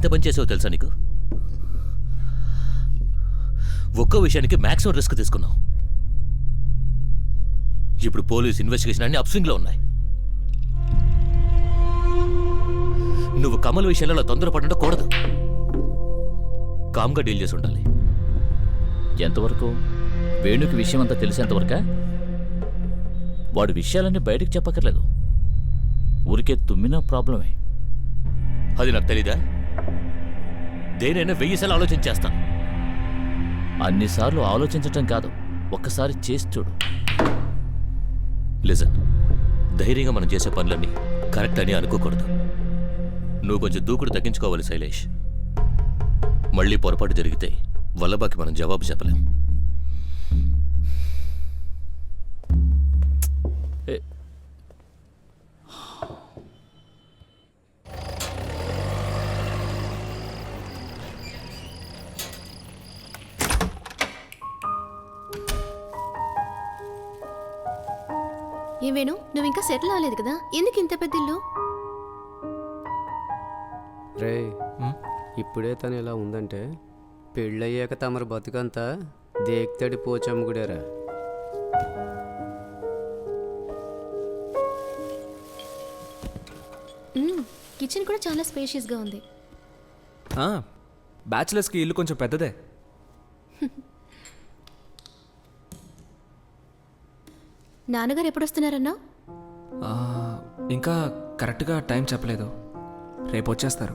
ఎంత పని చేసావో తెలుసా నీకు? ఒక్కో విషయానికి మ్యాక్సిమం రిస్క్ తీసుకున్నావు. ఇప్పుడు పోలీస్ ఇన్వెస్టిగేషన్ అన్ని అప్స్వింగ్లో ఉన్నాయి. నువ్వు కమల్ విషయంలో తొందరపడకూడదు. కామ్గా డీల్ చేసి ఉండాలి. ఎంతవరకు? వేణుకి విషయం అంతా తెలిసేంతవరకా? వాడి విషయాలన్నీ బయటకు చెప్పక్కర్లేదు. ఊరికే తుమ్మినా ప్రాబ్లమే. అది నాకు తెలీదా? దేనైనా 1000 సార్లు ఆలోచించేస్తాను. అన్నిసార్లు ఆలోచించటం కాదు, ఒక్కసారి చేసి చూడు. లిజన్, ధైర్యంగా మనం చేసే పనులన్నీ కరెక్ట్ అని అనుకోకూడదు. నువ్వు కొంచెం దూకుడు తగ్గించుకోవాలి శైలేష్. మళ్ళీ పొరపాటు జరిగితే వల్లభాకి మనం జవాబు చెప్పలేం. ఏమేను, నువ్వు ఇంకా సెటిల్ అవ్వలేదు కదా? ఎందుకు ఇంత పెద్ద ఇల్లు? రే, ఇప్పుడే తను ఇలా ఉందంటే పెళ్ళయ్యాక తమరు బతుకంతా దేక్తడి పోచమ్ముగుడారా. కిచెన్ కూడా చాలా స్పేషియస్గా ఉంది. బ్యాచిలర్స్కి ఇల్లు కొంచెం పెద్దదే. నాన్నగారు ఎప్పుడు వస్తున్నారన్నా? ఇంకా కరెక్ట్గా టైం చెప్పలేదు. రేపు వచ్చేస్తారు.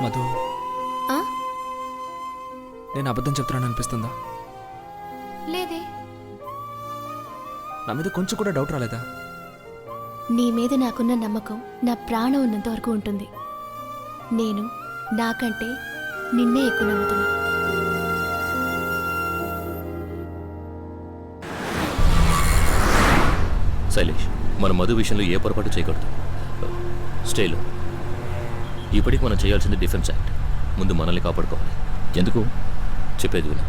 మధు, నేను అబద్ధం చెప్తున్నాను అనిపిస్తుందా? లేదే. నా మీద కొంచెం కూడా డౌట్ రాలేదా? నీ మీద నాకున్న నమ్మకం నా ప్రాణం ఉన్నంత వరకు ఉంటుంది. నేను నాకంటే నిన్నే ఎక్కువ నమ్ముతున్నా. శైలేష్, మన మధు విషయంలో ఏ పొరపాటు చేయకూడదు. స్టేలో ఇప్పటికి మనం చేయాల్సింది డిఫెన్స్ యాక్ట్. ముందు మనల్ని కాపాడుకోవాలి. ఎందుకు? చెప్పేది విను.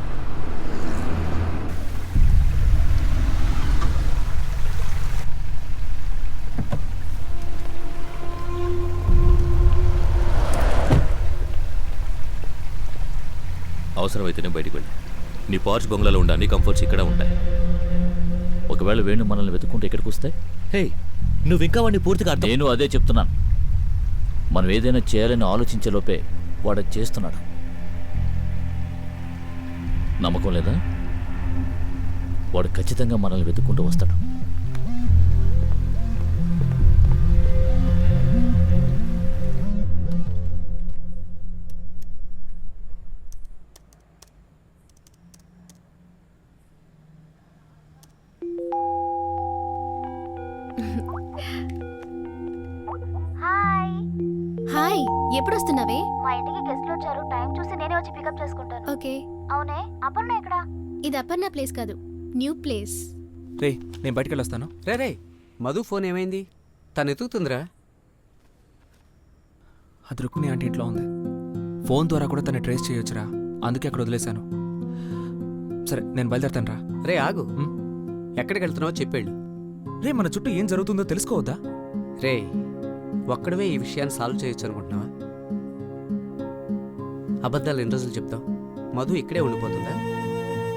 అవసరమైతేనే బయటికి వెళ్ళి నీ పార్చ్ బంగ్లాలో ఉండే అన్ని కంఫర్ట్స్ ఇక్కడ ఉంటాయి. ఒకవేళ వేణు మనల్ని వెతుక్కుంటే ఎక్కడికి వస్తాయి? హే, నువ్వు ఇంకా వాడిని పూర్తిగా అర్థం. నేను అదే చెప్తున్నాను. మనం ఏదైనా చేయాలని ఆలోచించేలోపే వాడు చేస్తున్నాడు. నమ్మకం లేదా? వాడు ఖచ్చితంగా మనల్ని వెతుక్కుంటూ వస్తాడు. హాయ్, ఎప్పుడు వస్తున్నావే? మా ఇంటికి గెస్ట్లు వచ్చారు. టైం చూసి నేనే వచ్చి పికప్ చేసుకుంటాను. ఓకే. అవునే, అపర్ణ ఎక్కడా? ఇది అపర్ణ ప్లేస్ కాదు, న్యూ ప్లేస్. రే, నేను బయటికి వెళ్ళొస్తాను. రే, మధు ఫోన్ ఏమైంది? తను ఎత్తుకుతుందిరా. అది రుక్మిణి ఆంటీ ఇంట్లో ఉంది. ఫోన్ ద్వారా కూడా తను ట్రేస్ చేయొచ్చురా, అందుకే అక్కడ వదిలేశాను. సరే, నేను బయలుదేరుతాను రా. రే ఆగు, ఎక్కడికి వెళ్తున్నావో చెప్పేళ్ళు. రే, మన చుట్టూ ఏం జరుగుతుందో తెలుసుకోవద్దా? రే, ఒక్కడవే ఈ విషయాన్ని సాల్వ్ చేయొచ్చు అనుకుంటున్నావా? అబద్ధాలు ఎన్ని రోజులు చెప్తావు? మధు ఇక్కడే ఉండిపోతుందా?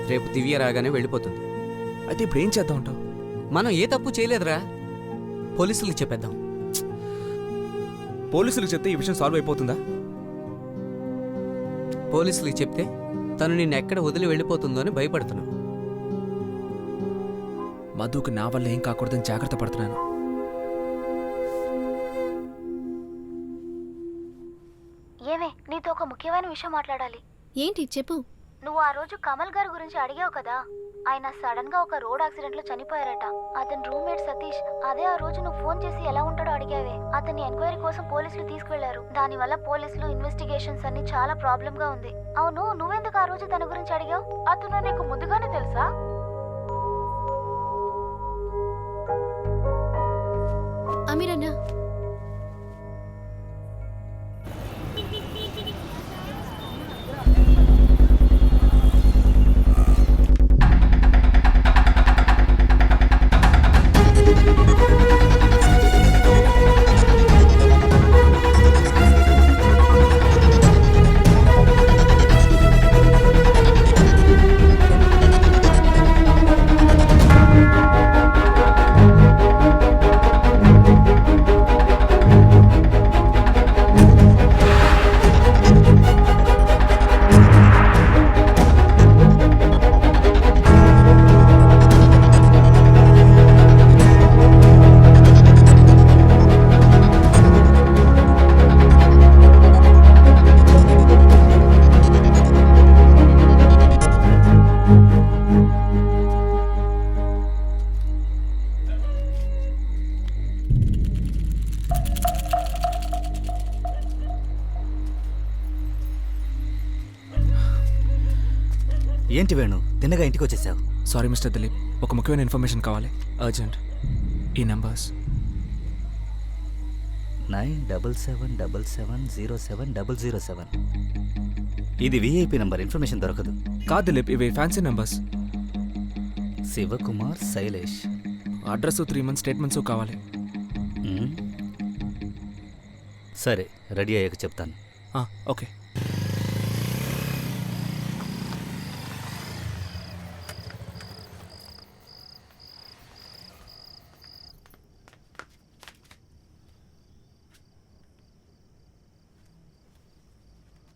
రేపు దివ్య రాగానే వెళ్ళిపోతుంది. అయితే ఇప్పుడు ఏం చేద్దాం అంటావు? మనం ఏ తప్పు చేయలేదురా, పోలీసులకు చెప్పేద్దాం. పోలీసులకు చెప్తే ఈ విషయం సాల్వ్ అయిపోతుందా? పోలీసులకు చెప్తే తను నిన్ను ఎక్కడ వదిలి వెళ్ళిపోతుందో అని భయపడుతున్నావు. మధుకు నా వల్ల ఏం కాకూడదని జాగ్రత్త పడుతున్నాను. ఏమే, నీతో ఒక ముఖ్యమైన విషయం మాట్లాడాలి. ఏంటి చెప్పు. నువ్వు ఆ రోజు కమల్ గారి గురించి అడిగావు కదా, ఆయన సడన్ గా ఒక రోడ్ యాక్సిడెంట్ లో చనిపోయారట. అతని రూమ్మేట్ సతీష్. అదే ఆ రోజు నువ్వు ఫోన్ చేసి ఎలా ఉంటాడో అడిగావే, అతన్ని ఎంక్వైరీ కోసం పోలీసులు తీసుకువెళ్లారు. దానివల్ల పోలీసులు ఇన్వెస్టిగేషన్స్ అన్ని చాలా ప్రాబ్లం గా ఉంది. అవును, నువ్వెందుకు ఆ రోజు తన గురించి అడిగావు? అతను నీకు ముందుగానే తెలుసా? అమీరన్నా, ఏంటి వేణు తిన్నగా ఇంటికి వచ్చేసావు? సారీ మిస్టర్ దిలీప్, ఒక ముఖ్యమైన ఇన్ఫర్మేషన్ కావాలి, అర్జెంట్. ఈ నెంబర్స్ 9777070707. ఇది విఐపి నంబర్, ఇన్ఫర్మేషన్ దొరకదు. కాదు దిలీప్, ఇవి fancy numbers. Shivakumar Shailesh. Address 3 months statements కావాలి. సరే, రెడీ అయ్యాక చెప్తాను. ఓకే.